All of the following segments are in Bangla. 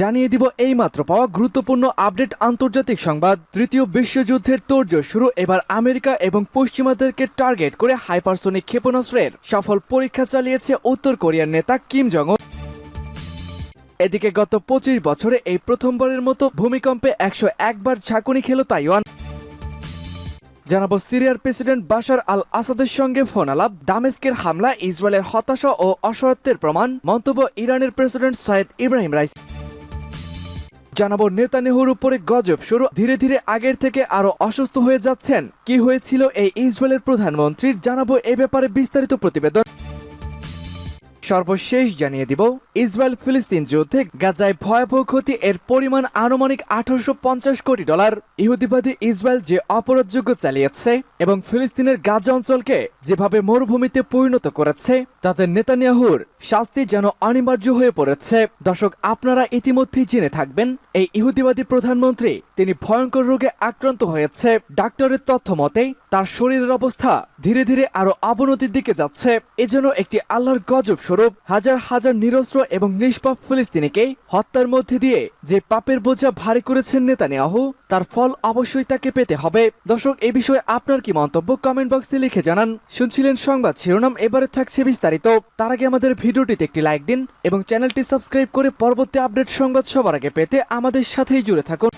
জানিয়ে দিব এইমাত্র পাওয়া গুরুত্বপূর্ণ আপডেট আন্তর্জাতিক সংবাদ। তৃতীয় বিশ্বযুদ্ধের তোড়জোড় শুরু। এবার আমেরিকা এবং পশ্চিমাদেরকে টার্গেট করে হাইপারসোনিক ক্ষেপণাস্ত্রের সফল পরীক্ষা চালিয়েছে উত্তর কোরিয়ার নেতা কিম জং উন। এদিকে গত 25 বছরে এই প্রথমবারের মতো ভূমিকম্পে 101 বার ঝাঁকুনি খেল তাইওয়ান। জানাবো সিরিয়ার প্রেসিডেন্ট বাশার আল আসাদের সঙ্গে ফোন আলাপ, দামেস্কের হামলা ইসরায়েলের হতাশা ও অসহায়ত্বের প্রমাণ, মন্তব্য ইরানের প্রেসিডেন্ট সাইয়েদ ইব্রাহিম রাইসি। জানাবো নেতানিয়াহুর উপরে গজব শুরু, ধীরে ধীরে আগের থেকে আরো অসুস্থ হয়ে যাচ্ছেন। কি হয়েছিল এই ইসরায়েলের প্রধানমন্ত্রীর, জানাবো এ ব্যাপারে বিস্তারিত প্রতিবেদন। সর্বশেষ জানিয়ে দিব ইসরায়েল ফিলিস্তিন যুদ্ধে গাজায় ভয়াবহ ক্ষতি, এর পরিমাণ আনুমানিক $850 কোটি। ইহুদিবাদী ইসরায়েল যে অপরাধযোগ্য চালিয়েছে এবং ফিলিস্তিনের গাজা অঞ্চলকে যেভাবে মরুভূমিতে পরিণত করেছে, তাতে নেতানিয়াহুর শাস্তি যেন অনিবার্য হয়ে পড়েছে। দর্শক, আপনারা ইতিমধ্যেই জেনে থাকবেন এই ইহুদিবাদী প্রধানমন্ত্রী তিনি ভয়ঙ্কর রোগে আক্রান্ত হয়েছে। ডাক্তারের তথ্য মতে তার শরীরের অবস্থা ধীরে ধীরে আরো অবনতির দিকে যাচ্ছে। এজন্য একটি আল্লাহর গজব স্বরূপ হাজার হাজার নিরস্ত্র এবং নিষ্পাপ ফিলিস্তিনিকে হত্যার মধ্যে দিয়ে যে পাপের বোঝা ভারী করেছেন নেতানিয়াহু, তার ফল অবশ্যই তাকে পেতে হবে। দর্শক, এই বিষয়ে আপনার কি মন্তব্য কমেন্ট বক্সে লিখে জানান। শুনছিলেন সংবাদ শিরোনাম, এবারে থাকছে বিস্তারিত। তার আগে আমাদের ভিডিওটিতে একটি লাইক দিন এবং চ্যানেলটি সাবস্ক্রাইব করে পরবর্তী আপডেট সংবাদ সবার আগে পেতে আমাদের সাথেই জুড়ে থাকুন।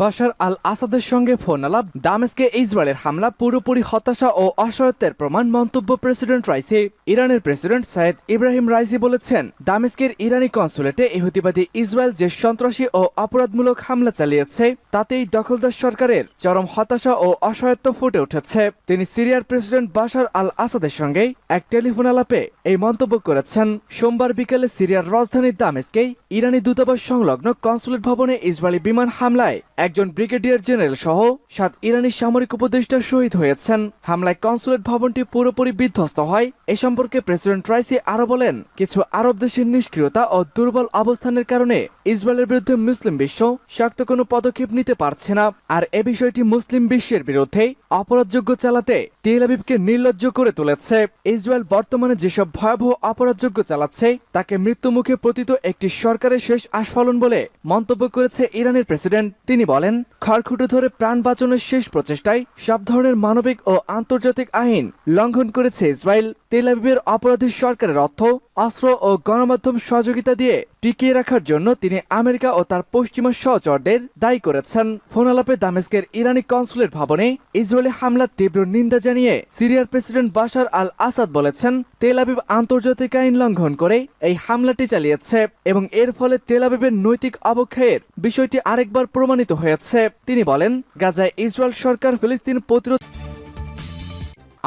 বাশার আল আসাদের সঙ্গে ফোন আলাপ, দামেস্কে ইসরায়েলের হামলা পুরোপুরি হতাশা ও অসহায়ত্বের প্রমাণ, মন্তব্য প্রেসিডেন্ট রাইসি। ইরানের প্রেসিডেন্ট সাইয়েদ ইব্রাহিম রাইসি বলেছেন, দামেস্কের ইরানি কনসুলেটে ইহুদিবাদী ইসরায়েল যে সন্ত্রাসী ও অপরাধমূলক হামলা চালিয়েছে তাতেই দখলদার সরকারের চরম হতাশা ও অসহায়ত্ব ফুটে উঠেছে। তিনি সিরিয়ার প্রেসিডেন্ট বাশার আল আসাদের সঙ্গে এক টেলিফোন আলাপে এই মন্তব্য করেছেন। সোমবার বিকেলে সিরিয়ার রাজধানী দামেস্কে ইরানি দূতাবাস সংলগ্ন কনসুলেট ভবনে ইসরায়েলি বিমান হামলায় একজন ব্রিগেডিয়ার জেনারেল সহ 7 ইরানি সামরিক উপদেষ্টা শহীদ হয়েছেন। হামলায় কনসুলেট ভবনটি পুরোপুরি বিধ্বস্ত হয়। এ সম্পর্কে প্রেসিডেন্ট রাইসি আরো বলেন, কিছু আরব দেশের নিষ্ক্রিয়তা ও দুর্বল অবস্থানের কারণে ইসরায়েলের বিরুদ্ধে মুসলিম বিশ্ব শক্ত কোনো পদক্ষেপ নিতে পারছে না। আর এ বিষয়টি মুসলিম বিশ্বের বিরুদ্ধে অপরাধযোগ্য চালাতে তেল আবিবকে নির্লজ্জ করে তুলেছে। ইসরায়েল বর্তমানে যেসব ভয়াবহ অপরাধযোগ্য চালাচ্ছে তাকে মৃত্যুমুখে পতিত একটি সরকারের শেষ আস্ফালন বলে মন্তব্য করেছে ইরানের প্রেসিডেন্ট। তিনি বলেন, খড়খুঁটো ধরে প্রাণ বাঁচানোর শেষ প্রচেষ্টায় সব ধরনের মানবিক ও আন্তর্জাতিক আইন লঙ্ঘন করেছে ইসরায়েল। তেল আবিবের অপরাধী সরকারের অর্থ, অস্ত্র ও গণমাধ্যম সহযোগিতা দিয়ে টিকিয়ে রাখার জন্য তিনি আমেরিকা ও তার পশ্চিমা সহচরদের দায়ী করেছেন। ফোন আলাপে দামেস্কের ইরানি কনসুলেট ভবনে ইসরায়েলি হামলার তীব্র নিন্দা জানিয়ে সিরিয়ার প্রেসিডেন্ট বাশার আল আসাদ বলেছেন, তেল আবিব আন্তর্জাতিক আইন লঙ্ঘন করে এই হামলাটি চালিয়েছে এবং এর ফলে তেল আবিবের নৈতিক অবক্ষয়ের বিষয়টি আরেকবার প্রমাণিত হয়েছে। তিনি বলেন, গাজায় ইসরায়েল সরকার ফিলিস্তিন প্রতিরোধ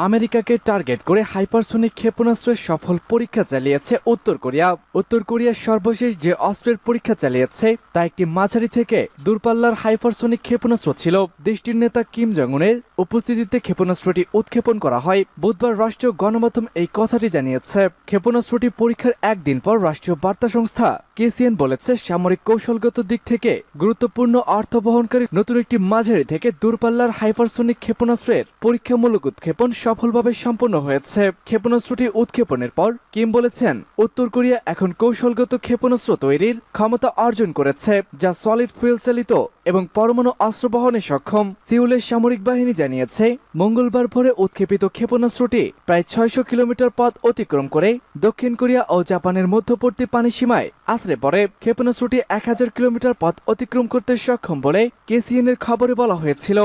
আমেরিকাকে টার্গেট করে হাইপারসোনিক ক্ষেপণাস্ত্রের সফল পরীক্ষা চালিয়েছে উত্তর কোরিয়া। উত্তর কোরিয়ার সর্বশেষ যে অস্ত্রের পরীক্ষা চালিয়েছে তা একটি মাঝারি থেকে দূরপাল্লার হাইপারসোনিক ক্ষেপণাস্ত্র ছিল। দেশটির নেতা কিম জং উনের উপস্থিতিতে ক্ষেপণাস্ত্রটি উৎক্ষেপণ করা হয়। বুধবার রাষ্ট্রীয় গণমাধ্যম এই কথাটি জানিয়েছে। ক্ষেপণাস্ত্রটি পরীক্ষার একদিন পর রাষ্ট্রীয় বার্তা সংস্থা কেসিএন বলেছে, সামরিক কৌশলগত দিক থেকে গুরুত্বপূর্ণ অর্থ বহনকারী নতুন একটি মাঝারি থেকে দূরপাল্লার হাইপারসোনিক ক্ষেপণাস্ত্রের পরীক্ষামূলক উৎক্ষেপণ সফলভাবে সম্পন্ন হয়েছে। ক্ষেপণাস্ত্রটি উৎক্ষেপণের পর কিম বলেছেন, উত্তর কোরিয়া এখন কৌশলগত ক্ষেপণাস্ত্র তৈরির ক্ষমতা অর্জন করেছে যা সলিড ফুয়েল চালিত এবং পরমাণু অস্ত্র বহনে সক্ষম। সিউলের সামরিক বাহিনী জানিয়েছে, মঙ্গলবার ভোরে উৎক্ষেপিত ক্ষেপণাস্ত্রটি প্রায় 600 কিলোমিটার পথ অতিক্রম করে দক্ষিণ কোরিয়া ও জাপানের মধ্যবর্তী পানি সীমায় আছড়ে পড়ে। ক্ষেপণাস্ত্রটি 1000 কিলোমিটার পথ অতিক্রম করতে সক্ষম বলে কেসিএনের খবরে বলা হয়েছিল।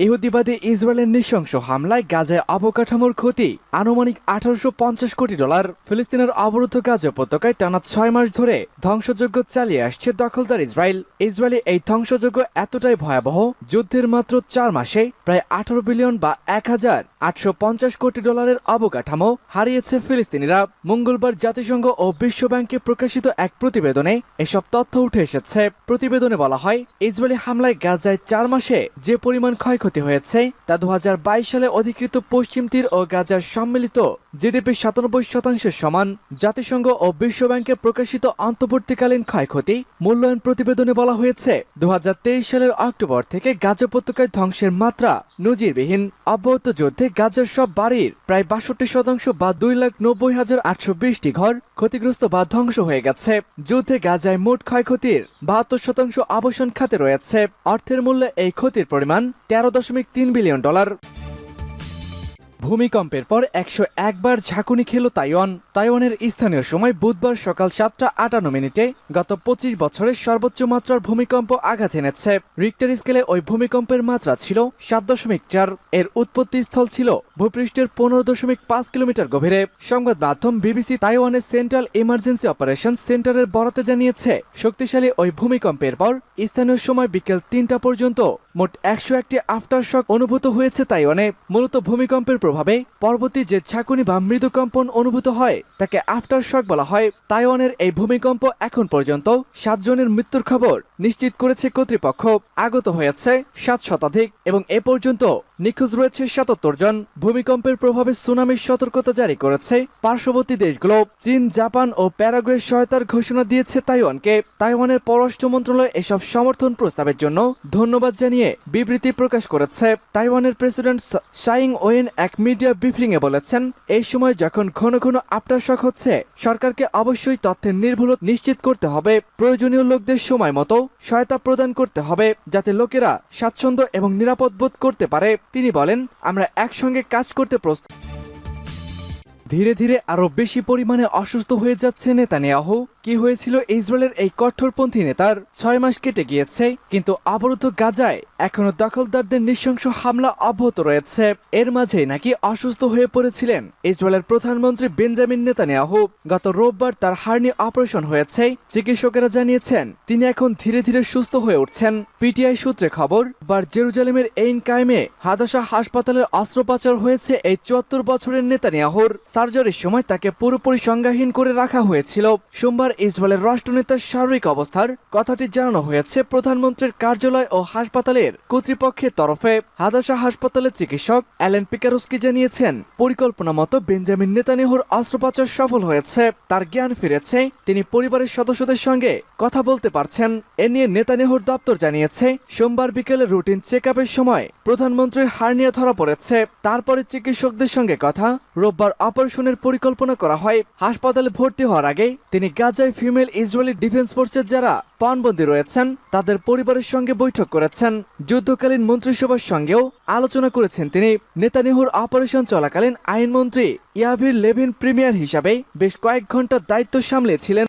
ইহুদিবাদী ইসরায়েলের নৃশংস হামলায় গাজায় অবকাঠামোর ক্ষতি আনুমানিক $850 কোটি। ফিলিস্তিনের অবরুদ্ধ গাজা উপত্যকায় টানা 6 মাস ধরে ধ্বংসযজ্ঞ চালিয়ে আসছে দখলদার ইসরায়েল। ইসরায়েলি এই ধ্বংসযজ্ঞ এতটাই ভয়াবহ, যুদ্ধের মাত্র 4 মাসে প্রায় 18 বিলিয়ন বা $1850 কোটি অবকাঠামো হারিয়েছে ফিলিস্তিনিরা। মঙ্গলবার জাতিসংঘ ও বিশ্বব্যাংকে প্রকাশিত এক প্রতিবেদনে এসব তথ্য উঠে এসেছে। প্রতিবেদনে বলা হয়, ইসরায়েলি হামলায় গাজায় 4 মাসে যে পরিমাণ ক্ষয়ক্ষতি হয়েছে তা 2022 সালে অধিকৃত পশ্চিম তীর ও গাজার সম্মিলিত জিডিপি 97% সমান। জাতিসংঘ ও বিশ্বব্যাংকের প্রকাশিত অন্তর্বর্তীকালীন ক্ষয়ক্ষতি মূল্যায়ন প্রতিবেদনে বলা হয়েছে 2023 সালের অক্টোবর থেকে গাজা উপত্যকায় ধ্বংসের মাত্রা নজিরবিহীন। অব্যাহত যুদ্ধে গাজার সব বাড়ির প্রায় 62% বা 2,90,820টি ঘর ক্ষতিগ্রস্ত বা ধ্বংস হয়ে গেছে। যুদ্ধে গাজায় মোট ক্ষয়ক্ষতির 72% আবাসন খাতে রয়েছে। অর্থের মূল্যে এই ক্ষতির পরিমাণ $13.3 বিলিয়ন। ভূমিকম্পের পর 101 বার ঝাঁকুনি খেল তাইওয়ানের স্থানীয় সময় বুধবার সকাল 7:58 গত 25 বছরের সর্বোচ্চ মাত্রার ভূমিকম্প আঘাত এনেছে। রিক্টার স্কেলে ওই ভূমিকম্পের মাত্রা ছিল 7.4। এর উৎপত্তি স্থল ছিল ভূপৃষ্ঠের 15.5 কিলোমিটার গভীরে। সংবাদ মাধ্যম বিবিসি তাইওয়ানের সেন্ট্রাল ইমার্জেন্সি অপারেশন সেন্টারের বরাতে জানিয়েছে, শক্তিশালী ওই ভূমিকম্পের পর স্থানীয় সময় বিকেল 3টা পর্যন্ত মোট 101টি আফটার শক অনুভূত হয়েছে তাইওয়ানে। মূলত ভূমিকম্পের প্রভাবে পরবর্তী যে ঝাঁকুনি বা মৃদু কম্পন অনুভূত হয় তাকে আফটার শক বলা হয়। তাইওয়ানের এই ভূমিকম্প এখন পর্যন্ত 7 জনের মৃত্যুর খবর নিশ্চিত করেছে কর্তৃপক্ষ। আগত হয়েছে 7 শতাধিক এবং এ পর্যন্ত নিখোঁজ রয়েছে 77 জন। ভূমিকম্পের প্রভাবে সুনামির সতর্কতা জারি করেছে পার্শ্ববর্তী দেশগুলো। চীন, জাপান ও প্যারাগুয়ের সহায়তার ঘোষণা দিয়েছে তাইওয়ানকে। তাইওয়ানের পররাষ্ট্র মন্ত্রণালয় এসব সমর্থন প্রস্তাবের জন্য ধন্যবাদ জানিয়ে বিবৃতি প্রকাশ করেছে। তাইওয়ানের প্রেসিডেন্ট সাই ইং-ওয়েন এক মিডিয়া ব্রিফিংয়ে বলেছেন, এই সময় যখন ঘন ঘন আফটার শক হচ্ছে, সরকারকে অবশ্যই তথ্যের নির্ভুলতা নিশ্চিত করতে হবে। প্রয়োজনীয় লোকদের সময় মতো সহায়তা প্রদান করতে হবে যাতে লোকেরা স্বাচ্ছন্দ্য এবং নিরাপদ বোধ করতে পারে। তিনি বলেন, আমরা একসঙ্গে কাজ করতে প্রস্তুত। ধীরে ধীরে আরো বেশি পরিমাণে অসুস্থ হয়ে যাচ্ছে নেতানিয়াহু। কি হয়েছিল ইসরায়েলের এই কঠোরপন্থী নেতার? 6 মাস কেটে গিয়েছে, কিন্তু অবরুদ্ধ গাজায় এখনো দখলদারদের নৃশংস হামলা অব্যাহত রয়েছে। এর মাঝেই নাকি অসুস্থ হয়ে পড়েছিলেন ইসরায়েলের প্রধানমন্ত্রী বেঞ্জামিন নেতানিয়াহু। গত রোববার তার হার্নি অপারেশন হয়েছে। চিকিৎসকেরা জানিয়েছেন তিনি এখন ধীরে ধীরে সুস্থ হয়ে উঠছেন। পিটিআই সূত্রে খবর, জেরুজালেমের এইন কায়েমে হাদাসা হাসপাতালের অস্ত্রোপচার হয়েছে এই 74 বছরের নেতানিয়াহুর। সার্জারির সময় তাকে পুরোপুরি সংজ্ঞাহীন করে রাখা হয়েছিল। সোমবার ইসরায়েলের রাষ্ট্রনেতার শারীরিক অবস্থার কথাটি জানানো হয়েছে প্রধানমন্ত্রীর কার্যালয় ও হাসপাতালের কর্তৃপক্ষের তরফে। হাদাসা হাসপাতালের চিকিৎসক অ্যালেন পিকারস্কি জানিয়েছেন, পরিকল্পনা মতো বেঞ্জামিন নেতানিয়াহুর অস্ত্রোপচার সফল হয়েছে। তার জ্ঞান ফিরেছে, তিনি পরিবারের সদস্যদের সঙ্গে কথা বলতে পারছেন। এ নিয়ে নেতানিয়াহুর দপ্তর জানিয়েছে, সোমবার বিকেলে রুটিন চেকআপের সময় প্রধানমন্ত্রীর হার্নিয়া ধরা পড়েছে। তারপরে চিকিৎসকদের সঙ্গে কথা, রোববার অপারেশনের পরিকল্পনা করা হয়। হাসপাতালে ভর্তি হওয়ার আগে তিনি গাজায় ফিমেল ইসরায়েলি ডিফেন্স ফোর্সের যারা পণবন্দী রয়েছেন তাদের পরিবারের সঙ্গে বৈঠক করেছেন। যুদ্ধকালীন মন্ত্রিসভার সঙ্গেও আলোচনা করেছেন তিনি। নেতানিয়াহুর অপারেশন চলাকালীন আইনমন্ত্রী ইয়াভির লেভিন প্রিমিয়ার হিসাবে বেশ কয়েক ঘন্টা দায়িত্ব সামলেছিলেন।